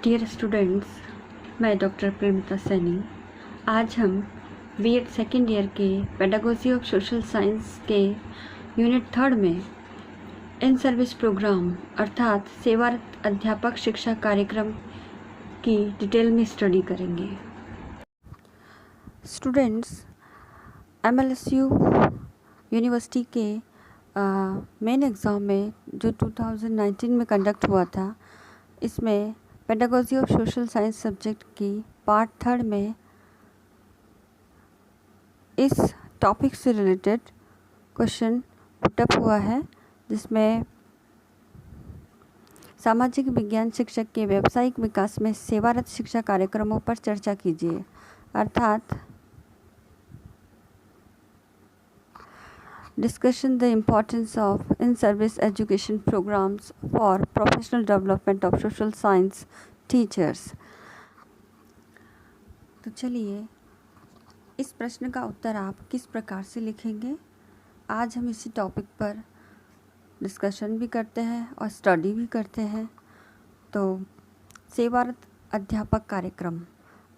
Dear students, मैं doctor प्रेमिता सैनी। आज हम बीएड सेकेंड ईयर के पेडागोजी ऑफ सोशल साइंस के यूनिट 3 में इन सर्विस प्रोग्राम अर्थात सेवारत अध्यापक शिक्षा कार्यक्रम की डिटेल में स्टडी करेंगे। स्टूडेंट्स, एमएलएसयू यूनिवर्सिटी के मेन एग्ज़ाम में जो 2019 में कंडक्ट हुआ था, इसमें pedagogy of social science subject की पार्ट 3 में इस टॉपिक से रिलेटेड क्वेश्चन पुटअप हुआ है, जिसमें सामाजिक विज्ञान शिक्षक के व्यावसायिक विकास में सेवारत शिक्षा कार्यक्रमों पर चर्चा कीजिए। अर्थात discussion the importance of in-service education programs for professional development of social science teachers। तो चलिए इस प्रश्न का उत्तर आप किस प्रकार से लिखेंगे, आज हम इसी टॉपिक पर डिस्कशन भी करते हैं और स्टडी भी करते हैं। तो सेवारत अध्यापक कार्यक्रम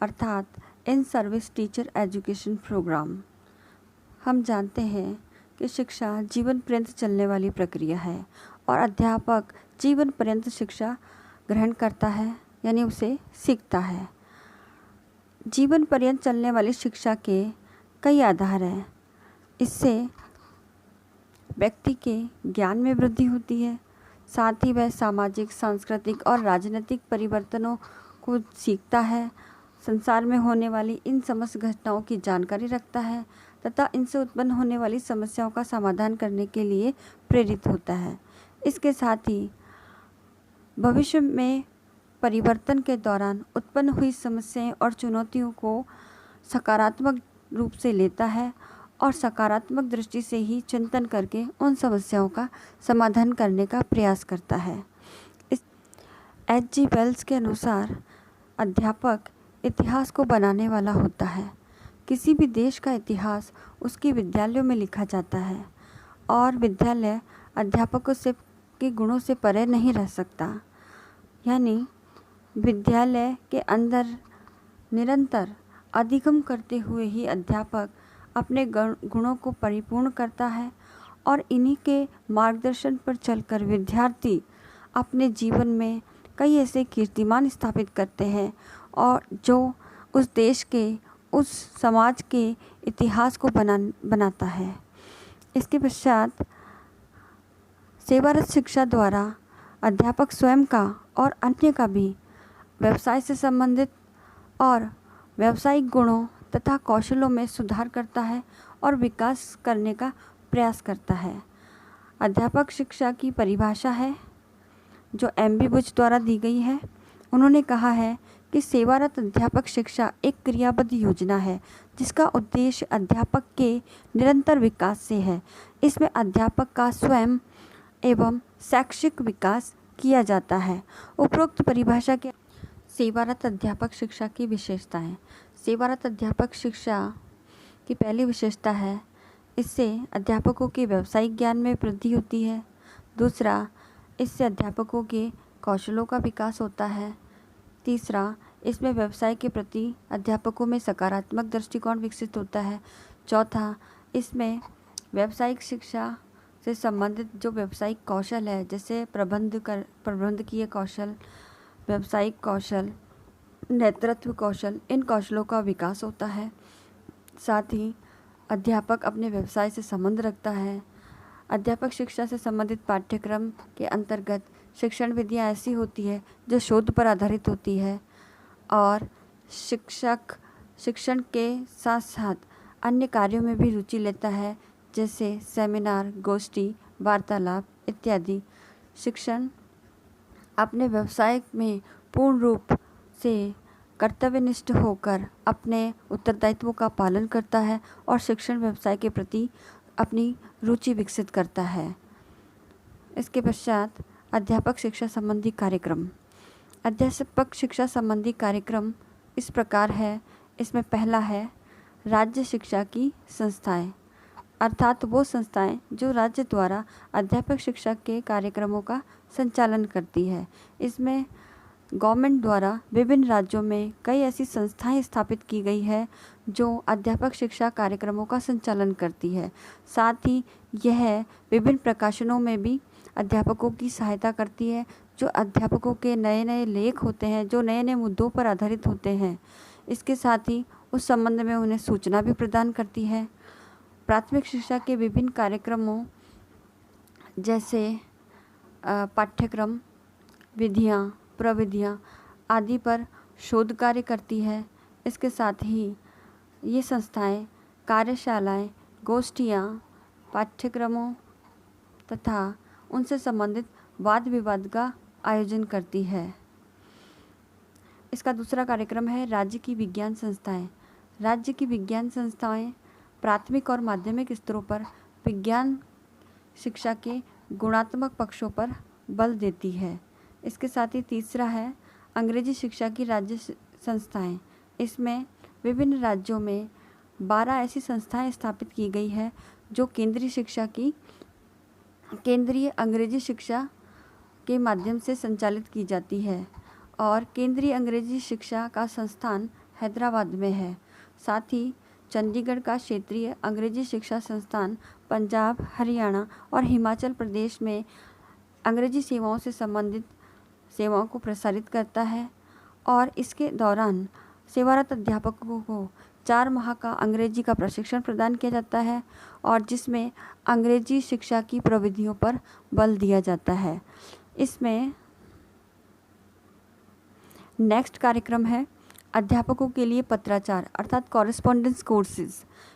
अर्थात in service teacher education programme, हम जानते हैं कि शिक्षा जीवन पर्यंत चलने वाली प्रक्रिया है और अध्यापक जीवन पर्यंत शिक्षा ग्रहण करता है, यानी उसे सीखता है। जीवन पर्यंत चलने वाली शिक्षा के कई आधार हैं। इससे व्यक्ति के ज्ञान में वृद्धि होती है, साथ ही वह सामाजिक, सांस्कृतिक और राजनीतिक परिवर्तनों को सीखता है, संसार में होने वाली इन समस्त घटनाओं की जानकारी रखता है तथा इनसे उत्पन्न होने वाली समस्याओं का समाधान करने के लिए प्रेरित होता है। इसके साथ ही भविष्य में परिवर्तन के दौरान उत्पन्न हुई समस्याएं और चुनौतियों को सकारात्मक रूप से लेता है और सकारात्मक दृष्टि से ही चिंतन करके उन समस्याओं का समाधान करने का प्रयास करता है। इस H.G. वेल्स के अनुसार अध्यापक इतिहास को बनाने वाला होता है। किसी भी देश का इतिहास उसके विद्यालयों में लिखा जाता है और विद्यालय अध्यापकों से के गुणों से परे नहीं रह सकता। यानी विद्यालय के अंदर निरंतर अधिगम करते हुए ही अध्यापक अपने गुणों को परिपूर्ण करता है और इन्हीं के मार्गदर्शन पर चलकर विद्यार्थी अपने जीवन में कई ऐसे कीर्तिमान स्थापित करते हैं और जो उस देश के, उस समाज के इतिहास को बनाता है। इसके पश्चात सेवारत शिक्षा द्वारा अध्यापक स्वयं का और अन्य का भी व्यवसाय से संबंधित और व्यावसायिक गुणों तथा कौशलों में सुधार करता है और विकास करने का प्रयास करता है। अध्यापक शिक्षा की परिभाषा है जो M.B. बुच द्वारा दी गई है। उन्होंने कहा है कि सेवारत अध्यापक शिक्षा एक क्रियाबद्ध योजना है जिसका उद्देश्य अध्यापक के निरंतर विकास से है। इसमें अध्यापक का स्वयं एवं शैक्षिक विकास किया जाता है। उपरोक्त परिभाषा के सेवारत अध्यापक शिक्षा की विशेषताएं। सेवारत अध्यापक शिक्षा की पहली विशेषता है, इससे अध्यापकों के व्यावसायिक ज्ञान में वृद्धि होती है। दूसरा, इससे अध्यापकों के कौशलों का विकास होता है। तीसरा, इसमें व्यवसाय के प्रति अध्यापकों में सकारात्मक दृष्टिकोण विकसित होता है। चौथा, इसमें व्यावसायिक शिक्षा से संबंधित जो व्यावसायिक कौशल है, जैसे प्रबंधकीय कौशल, व्यावसायिक कौशल, नेतृत्व कौशल, इन कौशलों का विकास होता है। साथ ही अध्यापक अपने व्यवसाय से संबंध रखता है। अध्यापक शिक्षा से संबंधित पाठ्यक्रम के अंतर्गत शिक्षण विधियाँ ऐसी होती है जो शोध पर आधारित होती है और शिक्षक शिक्षण के साथ साथ अन्य कार्यों में भी रुचि लेता है, जैसे सेमिनार, गोष्ठी, वार्तालाप इत्यादि। शिक्षण अपने व्यवसाय में पूर्ण रूप से कर्तव्यनिष्ठ होकर अपने उत्तरदायित्वों का पालन करता है और शिक्षण व्यवसाय के प्रति अपनी रुचि विकसित करता है। इसके पश्चात अध्यापक शिक्षा संबंधी कार्यक्रम। अध्यापक शिक्षा संबंधी कार्यक्रम इस प्रकार है। इसमें पहला है राज्य शिक्षा की संस्थाएं, अर्थात वो संस्थाएं जो राज्य द्वारा अध्यापक शिक्षा के कार्यक्रमों का संचालन करती है। इसमें गवर्नमेंट द्वारा विभिन्न राज्यों में कई ऐसी संस्थाएं स्थापित की गई है जो अध्यापक शिक्षा कार्यक्रमों का संचालन करती है। साथ ही यह विभिन्न प्रकाशनों में भी अध्यापकों की सहायता करती है। जो अध्यापकों के नए नए लेख होते हैं, जो नए नए मुद्दों पर आधारित होते हैं, इसके साथ ही उस संबंध में उन्हें सूचना भी प्रदान करती है। प्राथमिक शिक्षा के विभिन्न कार्यक्रमों जैसे पाठ्यक्रम, विधियाँ, प्रविधियाँ आदि पर शोध कार्य करती है। इसके साथ ही ये संस्थाएं कार्यशालाएं, गोष्ठियाँ, पाठ्यक्रमों तथा उनसे संबंधित वाद विवाद का आयोजन करती है। इसका दूसरा कार्यक्रम है राज्य की विज्ञान संस्थाएं। राज्य की विज्ञान संस्थाएं प्राथमिक और माध्यमिक स्तरों पर विज्ञान शिक्षा के गुणात्मक पक्षों पर बल देती है। इसके साथ ही तीसरा है अंग्रेजी शिक्षा की राज्य संस्थाएं। इसमें विभिन्न राज्यों में 12 ऐसी संस्थाएं स्थापित की गई है जो केंद्रीय अंग्रेजी शिक्षा के माध्यम से संचालित की जाती है और केंद्रीय अंग्रेजी शिक्षा का संस्थान हैदराबाद में है। साथ ही चंडीगढ़ का क्षेत्रीय अंग्रेजी शिक्षा संस्थान पंजाब, हरियाणा और हिमाचल प्रदेश में अंग्रेजी सेवाओं से संबंधित सेवाओं को प्रसारित करता है और इसके दौरान सेवारत अध्यापकों को 4 माह का अंग्रेजी का प्रशिक्षण प्रदान किया जाता है और जिसमें अंग्रेजी शिक्षा की प्रविधियों पर बल दिया जाता है। इसमें नेक्स्ट कार्यक्रम है अध्यापकों के लिए पत्राचार अर्थात कॉरेस्पॉन्डेंस कोर्सेज।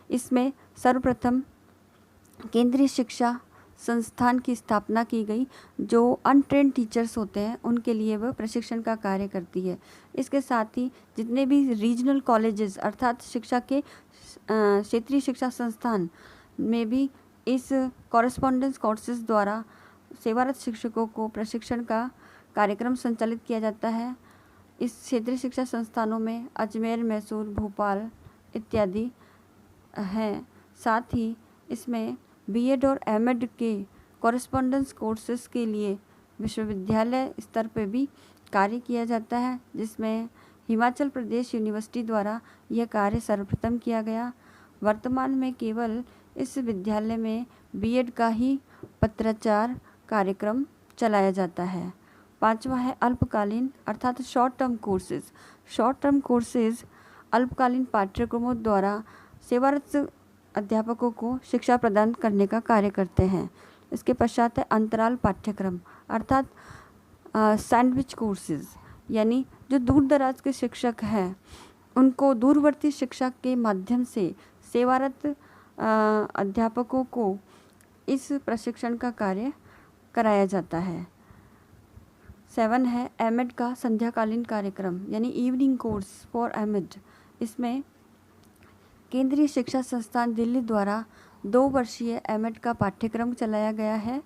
इसमें सर्वप्रथम केंद्रीय शिक्षा संस्थान की स्थापना की गई। जो अनट्रेन्ड टीचर्स होते हैं उनके लिए वह प्रशिक्षण का कार्य करती है। इसके साथ ही जितने भी रीजनल कॉलेजेस अर्थात शिक्षा के क्षेत्रीय शिक्षा संस्थान में भी इस कॉरेस्पॉन्डेंस कोर्सेज द्वारा सेवारत शिक्षकों को प्रशिक्षण का कार्यक्रम संचालित किया जाता है। इस क्षेत्रीय शिक्षा संस्थानों में अजमेर, मैसूर, भोपाल इत्यादि हैं। साथ ही इसमें बीएड और एमएड के कॉरेस्पॉन्डेंस कोर्सेज के लिए विश्वविद्यालय स्तर पर भी कार्य किया जाता है, जिसमें हिमाचल प्रदेश यूनिवर्सिटी द्वारा यह कार्य सर्वप्रथम किया गया। वर्तमान में केवल इस विद्यालय में बीएड का ही पत्राचार कार्यक्रम चलाया जाता है। 5वां है अल्पकालीन अर्थात short term courses. Short term courses अल्पकालीन पाठ्यक्रमों द्वारा सेवारत अध्यापकों को शिक्षा प्रदान करने का कार्य करते हैं। इसके पश्चात है अंतराल पाठ्यक्रम अर्थात सैंडविच कोर्सेज, यानी जो दूर दराज के शिक्षक हैं उनको दूरवर्ती शिक्षा के माध्यम से सेवारत अध्यापकों को इस प्रशिक्षण का कार्य कराया जाता है। 7 है एमएड का संध्याकालीन कार्यक्रम यानी इवनिंग कोर्स फॉर एमएड। इसमें केंद्रीय शिक्षा संस्थान दिल्ली द्वारा 2 वर्षीय एमएड का पाठ्यक्रम चलाया गया है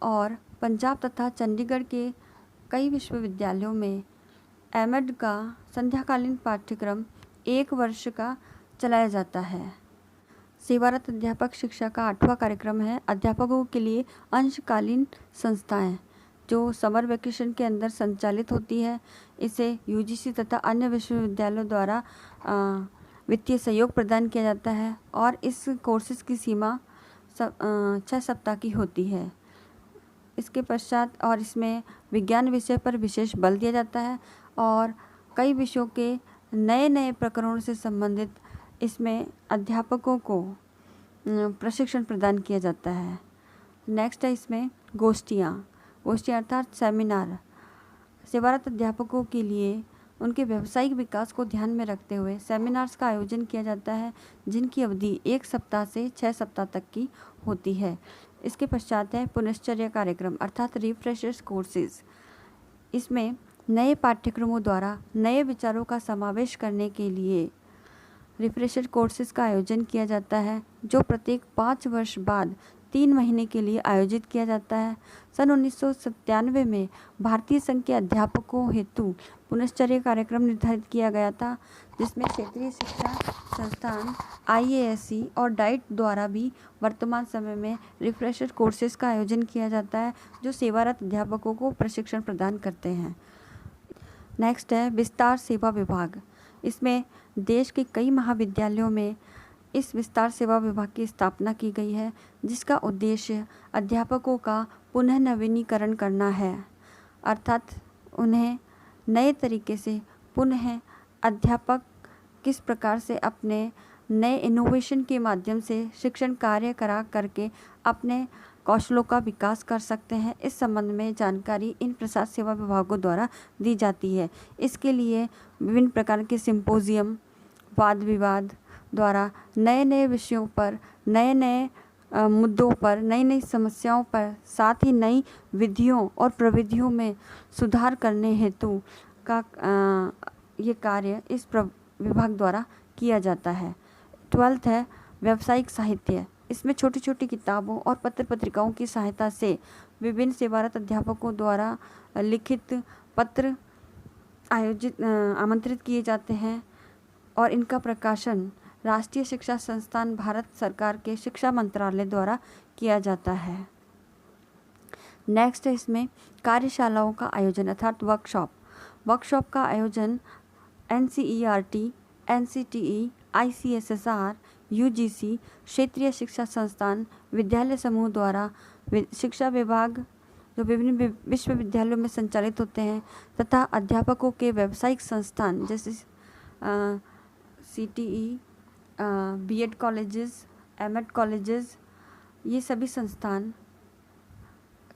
और पंजाब तथा चंडीगढ़ के कई विश्वविद्यालयों में एमएड का संध्याकालीन पाठ्यक्रम 1 वर्ष का चलाया जाता है। सेवारत अध्यापक शिक्षा का 8वां कार्यक्रम है अध्यापकों के लिए अंशकालीन संस्थाएं, जो समर वैकेशन के अंदर संचालित होती है। इसे यूजीसी तथा अन्य विश्वविद्यालयों द्वारा वित्तीय सहयोग प्रदान किया जाता है और इस कोर्सेज की सीमा 6 सप्ताह की होती है। इसके पश्चात और इसमें विज्ञान विषय पर विशेष बल दिया जाता है और कई विषयों के नए नए प्रकरणों से संबंधित इसमें अध्यापकों को प्रशिक्षण प्रदान किया जाता है। नेक्स्ट है इसमें गोष्ठियाँ अर्थात सेमिनार। सेवारत अध्यापकों के लिए उनके व्यावसायिक विकास को ध्यान में रखते हुए सेमिनार्स का आयोजन किया जाता है, जिनकी अवधि 1 सप्ताह से 6 सप्ताह तक की होती है। इसके पश्चात है पुनश्चर्या कार्यक्रम अर्थात रिफ्रेशर्स कोर्सेज। इसमें नए पाठ्यक्रमों द्वारा नए विचारों का समावेश करने के लिए रिफ्रेशर कोर्सेज का आयोजन किया जाता है, जो प्रत्येक 5 वर्ष बाद 3 महीने के लिए आयोजित किया जाता है। सन 1997 में भारतीय संघ के अध्यापकों हेतु पुनश्चर्या कार्यक्रम निर्धारित किया गया था, जिसमें क्षेत्रीय शिक्षा संस्थान IASC और डाइट द्वारा भी वर्तमान समय में रिफ्रेशर कोर्सेज का आयोजन किया जाता है, जो सेवारत अध्यापकों को प्रशिक्षण प्रदान करते हैं। नेक्स्ट है विस्तार सेवा विभाग। इसमें देश के कई महाविद्यालयों में इस विस्तार सेवा विभाग की स्थापना की गई है, जिसका उद्देश्य अध्यापकों का पुनः नवीनीकरण करना है, अर्थात उन्हें नए तरीके से पुनः अध्यापक किस प्रकार से अपने नए इनोवेशन के माध्यम से शिक्षण कार्य करा करके अपने कौशलों का विकास कर सकते हैं। इस संबंध में जानकारी इन प्रशासनिक सेवा विभागों द्वारा दी जाती है। इसके लिए विभिन्न प्रकार के सिंपोजियम, वाद विवाद द्वारा नए नए विषयों पर, नए नए मुद्दों पर, नई नई समस्याओं पर, साथ ही नई विधियों और प्रविधियों में सुधार करने हेतु का ये कार्य इस विभाग द्वारा किया जाता है। 12th है व्यावसायिक साहित्य। इसमें छोटी छोटी किताबों और पत्र पत्रिकाओं की सहायता से विभिन्न सेवारत अध्यापकों द्वारा लिखित पत्र आमंत्रित किए जाते हैं और इनका प्रकाशन राष्ट्रीय शिक्षा संस्थान भारत सरकार के शिक्षा मंत्रालय द्वारा किया जाता है। नेक्स्ट है इसमें कार्यशालाओं का आयोजन अर्थात वर्कशॉप का आयोजन NCERT, NCTE, ICSSR, UGC, क्षेत्रीय शिक्षा संस्थान, विद्यालय समूह द्वारा शिक्षा विभाग जो विभिन्न विश्वविद्यालयों में संचालित होते हैं तथा अध्यापकों के व्यावसायिक संस्थान जैसे CTE, B.Ed colleges, M.Ed colleges, ये सभी संस्थान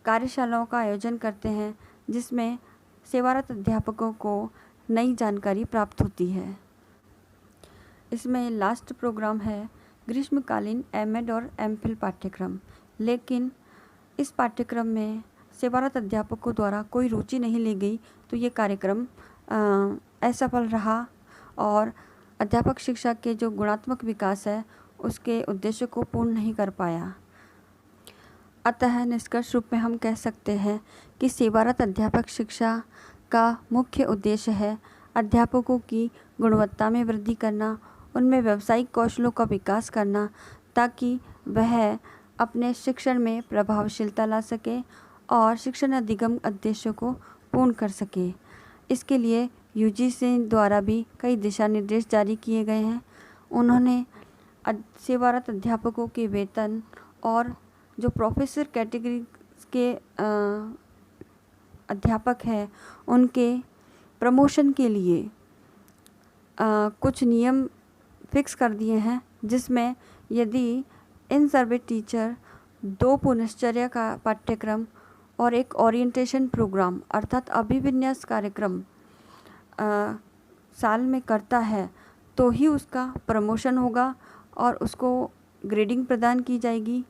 कार्यशालाओं का आयोजन करते हैं, जिसमें सेवारत अध्यापकों को नई जानकारी प्राप्त होती है। इसमें लास्ट प्रोग्राम है ग्रीष्मकालीन M.Ed और M.Phil पाठ्यक्रम, लेकिन इस पाठ्यक्रम में सेवारत अध्यापकों द्वारा कोई रुचि नहीं ली गई, तो ये कार्यक्रम असफल रहा और अध्यापक शिक्षा के जो गुणात्मक विकास है उसके उद्देश्य को पूर्ण नहीं कर पाया। अतः निष्कर्ष रूप में हम कह सकते हैं कि सेवारत अध्यापक शिक्षा का मुख्य उद्देश्य है अध्यापकों की गुणवत्ता में वृद्धि करना, उनमें व्यावसायिक कौशलों का विकास करना, ताकि वह अपने शिक्षण में प्रभावशीलता ला सके और शिक्षण अधिगम उद्देश्यों को पूर्ण कर सके। इसके लिए UGC द्वारा भी कई दिशा निर्देश जारी किए गए हैं। उन्होंने सेवारत अध्यापकों के वेतन और जो प्रोफेसर कैटेगरी के अध्यापक हैं उनके प्रमोशन के लिए कुछ नियम फिक्स कर दिए हैं, जिसमें यदि इन सर्वे टीचर 2 पुनश्चर्या का पाठ्यक्रम और एक ओरिएंटेशन प्रोग्राम अर्थात अभिविन्यास कार्यक्रम साल में करता है तो ही उसका प्रमोशन होगा और उसको ग्रेडिंग प्रदान की जाएगी।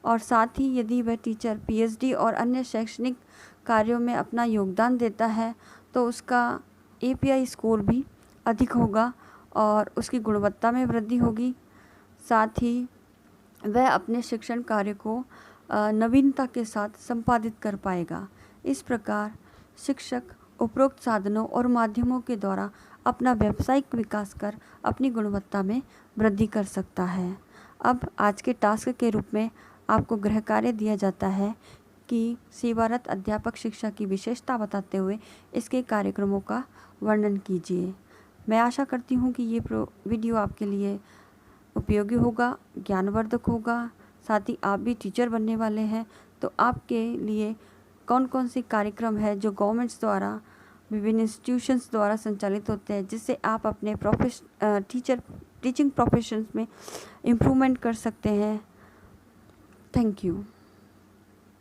और साथ ही यदि वह टीचर PhD और अन्य शैक्षणिक कार्यों में अपना योगदान देता है तो उसका API स्कोर भी अधिक होगा और उसकी गुणवत्ता में वृद्धि होगी। साथ ही वह अपने शिक्षण कार्य को नवीनता के साथ संपादित कर पाएगा। इस प्रकार शिक्षक उपरोक्त साधनों और माध्यमों के द्वारा अपना व्यावसायिक विकास कर अपनी गुणवत्ता में वृद्धि कर सकता है। अब आज के टास्क के रूप में आपको गृह कार्य दिया जाता है कि सेवारत अध्यापक शिक्षा की विशेषता बताते हुए इसके कार्यक्रमों का वर्णन कीजिए। मैं आशा करती हूँ कि ये वीडियो आपके लिए उपयोगी होगा, ज्ञानवर्धक होगा। साथ ही आप भी टीचर बनने वाले हैं तो आपके लिए कौन कौन से कार्यक्रम है जो गवर्नमेंट्स द्वारा विभिन्न इंस्टीट्यूशंस द्वारा संचालित होते हैं, जिससे आप अपने टीचिंग प्रोफेशंस में इम्प्रूवमेंट कर सकते हैं। Thank you.